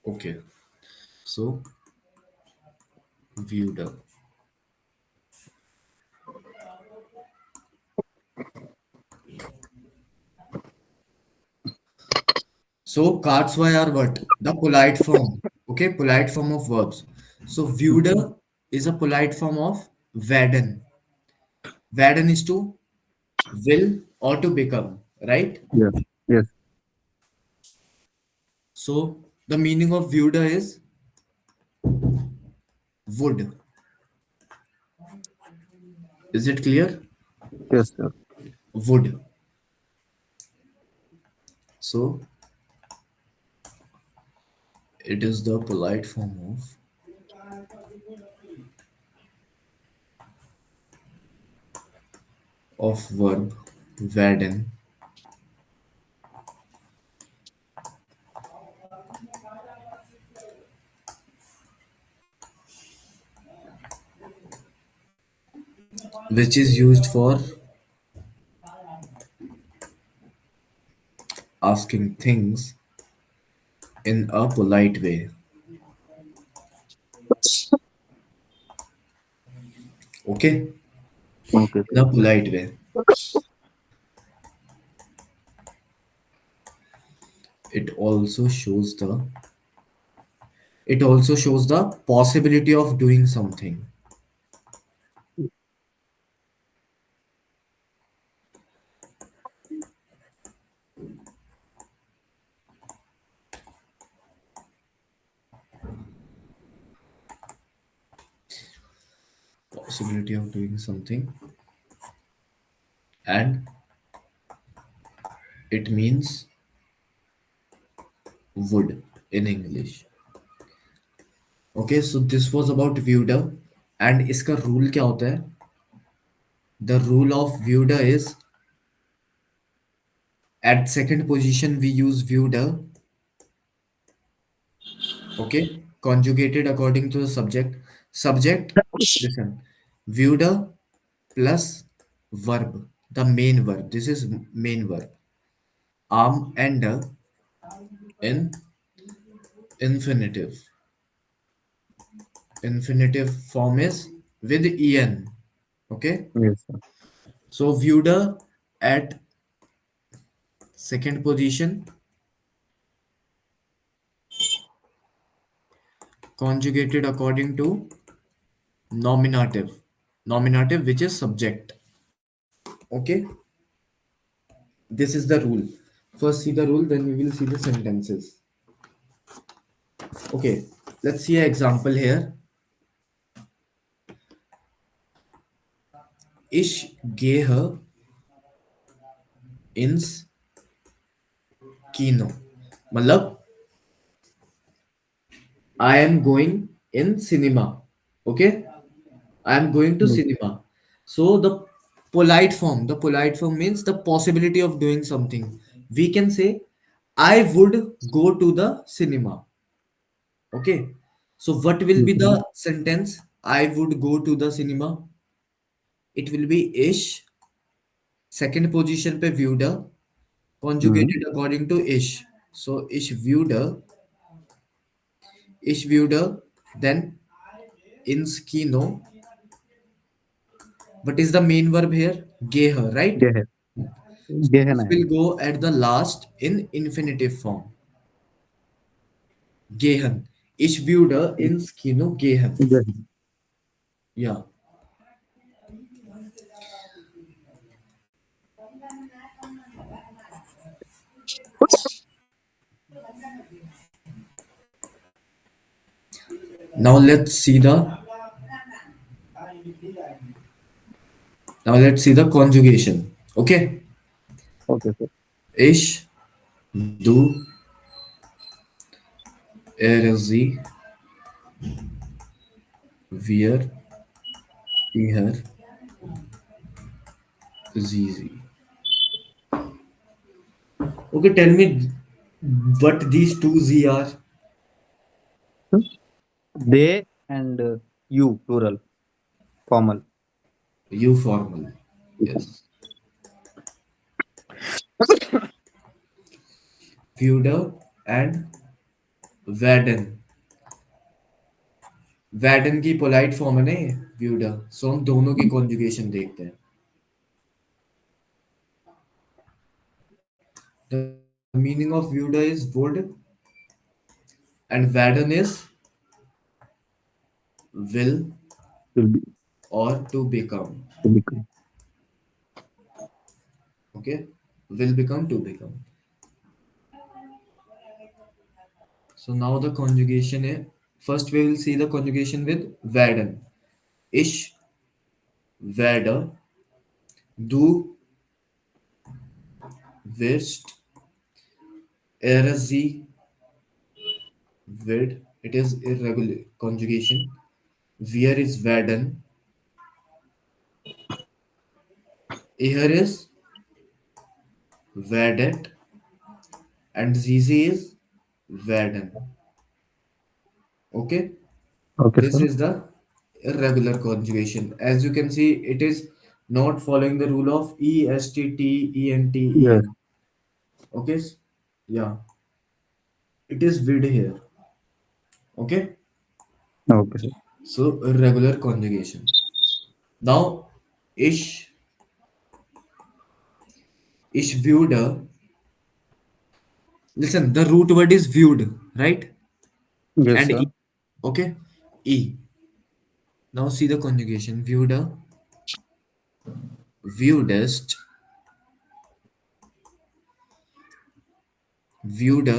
Okay, so WÜRDE. So Katswai are what? The polite form. Okay, polite form of verbs. So WÜRDE is a polite form of werden. Werden is to will or to become, right? Yes. Yes. So the meaning of WÜRDE is would. Is it clear? Yes, sir. Would. So it is the polite form of verb werden, which is used for asking things in a polite way. Okay, Okay, in sir. a polite way. It also shows the it also shows the possibility of doing something. Possibility of doing something, and it means would in English. Okay, so this was about Vyuda, and इसका rule क्या होता है? The rule of Vyuda is at second position we use Vyuda, okay, conjugated according to the subject. Subject, listen, Vyuda plus verb, the main verb. This is main verb. And in infinitive. Infinitive form is with en. Okay, Yes, sir. so Vyuda at second position, conjugated according to nominative. Nominative, which is subject. Okay, this is the rule. First see the rule, then we will see the sentences. Okay, let's see an example here. Ich gehe ins Kino. मतलब I am going in cinema. Okay, I am going to Yes. cinema. So the polite form means the possibility of doing something. We can say, I would go to the cinema. Okay. So what will be Mhm. the sentence? I would go to the cinema. It will be ish. Second position pe viewed, Mhm. conjugated according to ish. So ish viewed, then in skino. What is the main verb here? Geha, right? Gehe. So Gehenna this hai. will go at the last in infinitive form. Gehen. Ich würde ins Kino gehen. Gehenna. Yeah. Now let's see the now let's see the conjugation. Okay. Okay, sir. Ich, du, sie, wir, ihr, sie. Okay, tell me what these two z are. They and you, plural, formal. You formal. Yes. Würde and वैडन। वैडन की polite form है ना ये, व्यूडा। सो हम दोनों की conjugation देखते हैं। The meaning of व्यूडा is would, and वैडन is will will be or to become. to become. Okay, will become, to become. So now the conjugation is, first we will see the conjugation with werden. Ich werde, du wirst, er sie wird. It is irregular conjugation. Wir is werden, er is werdet, and sie is werden. Okay, Okay, this sir. is the irregular conjugation. As you can see, it is not following the rule of e s t t e n t e Yes. n. Okay, yeah, it is with here. Okay, Okay, sir. so irregular conjugation. Now, ich, ich würde. Listen, the root word is viewed, right? Yes, And sir. e. Okay, e. Now see the conjugation. Viewed, viewedest, viewed,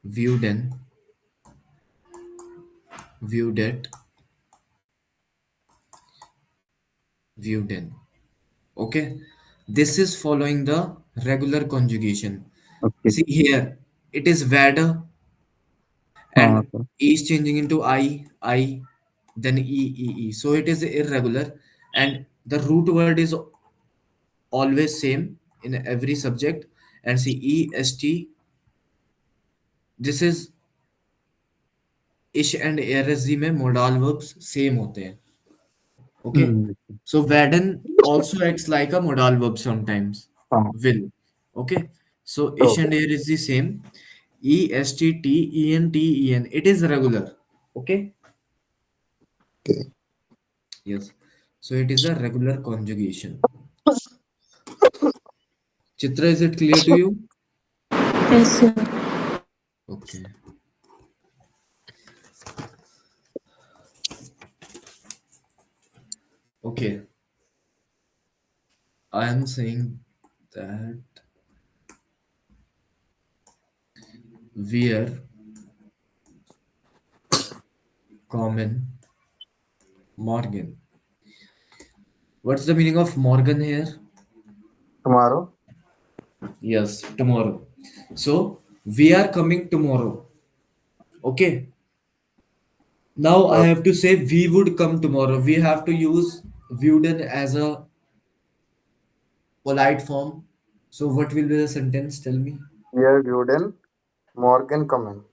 vieweden, viewdet, viewden. Okay, this is following the regular conjugation. Okay. See here, it is wed, and Sir. e is changing into I, then e. So it is irregular, and the root word is always same in every subject. And see est, this is ish and rsg में modal verbs same होते हैं. Okay, Mm. so werden also acts like a modal verb sometimes. Will. Okay, so ish Okay. and air is the same. E S T T E N T E N. It is regular. Okay. Okay. Yes. So it is a regular conjugation. Chitra, is it clear to you? Yes, sir. Okay. Okay. I am saying that where common Morgan. What's the meaning of Morgan here? Tomorrow. Yes, tomorrow. So we are coming tomorrow. Okay. Now I Okay. have to say we would come tomorrow. We have to use Wuden as a polite form. So what will be the sentence? Tell me. Here, Guden. Morgan coming.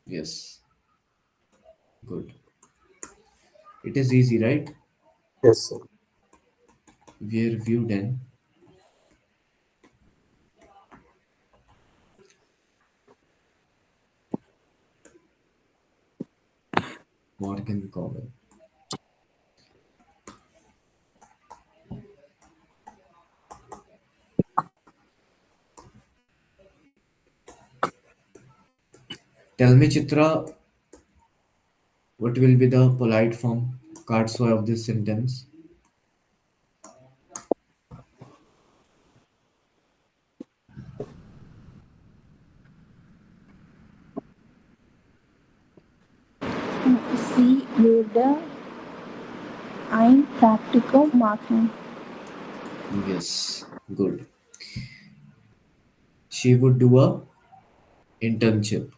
Yes, good. It is easy, right? Yes, sir. Where Wuden, Morgan Common. Tell me, Chitra, what will be the polite form, Katsua of this sentence? Sie würde ein Praktikum machen. Yes, good. She would do a internship.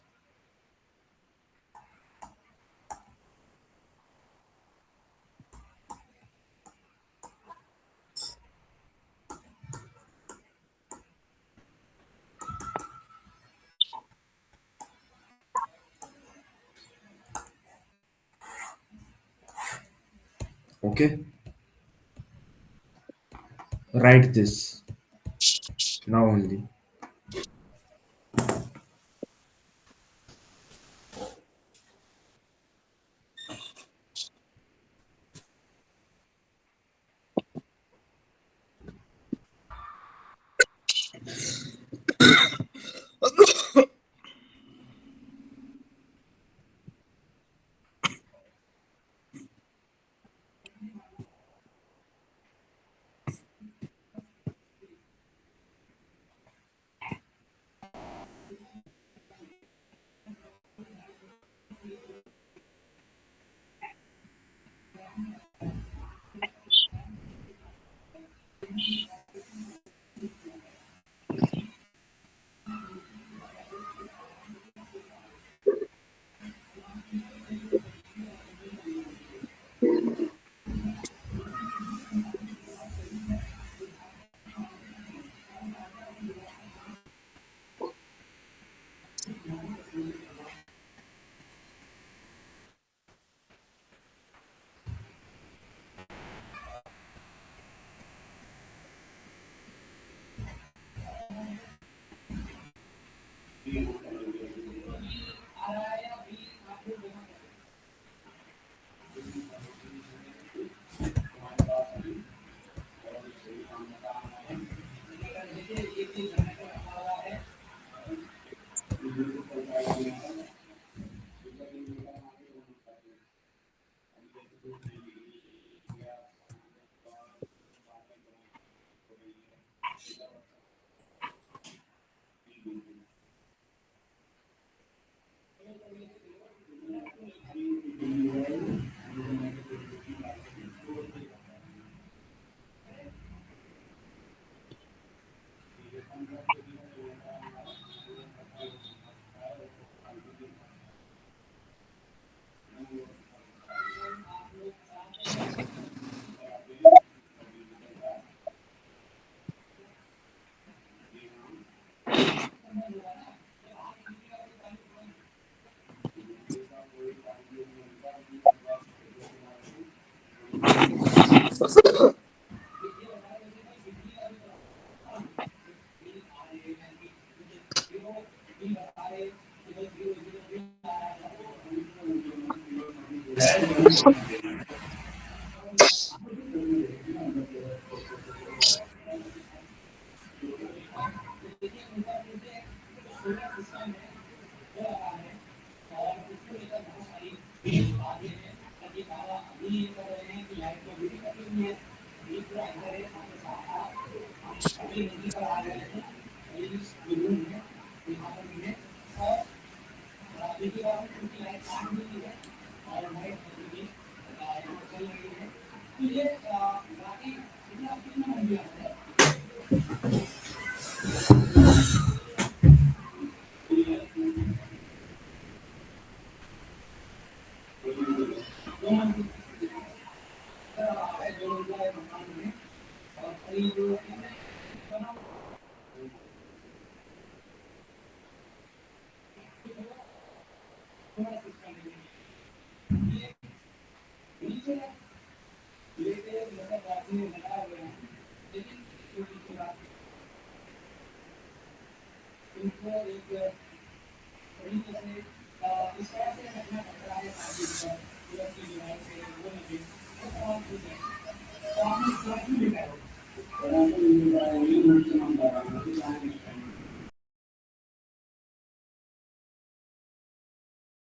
Okay. write this now only.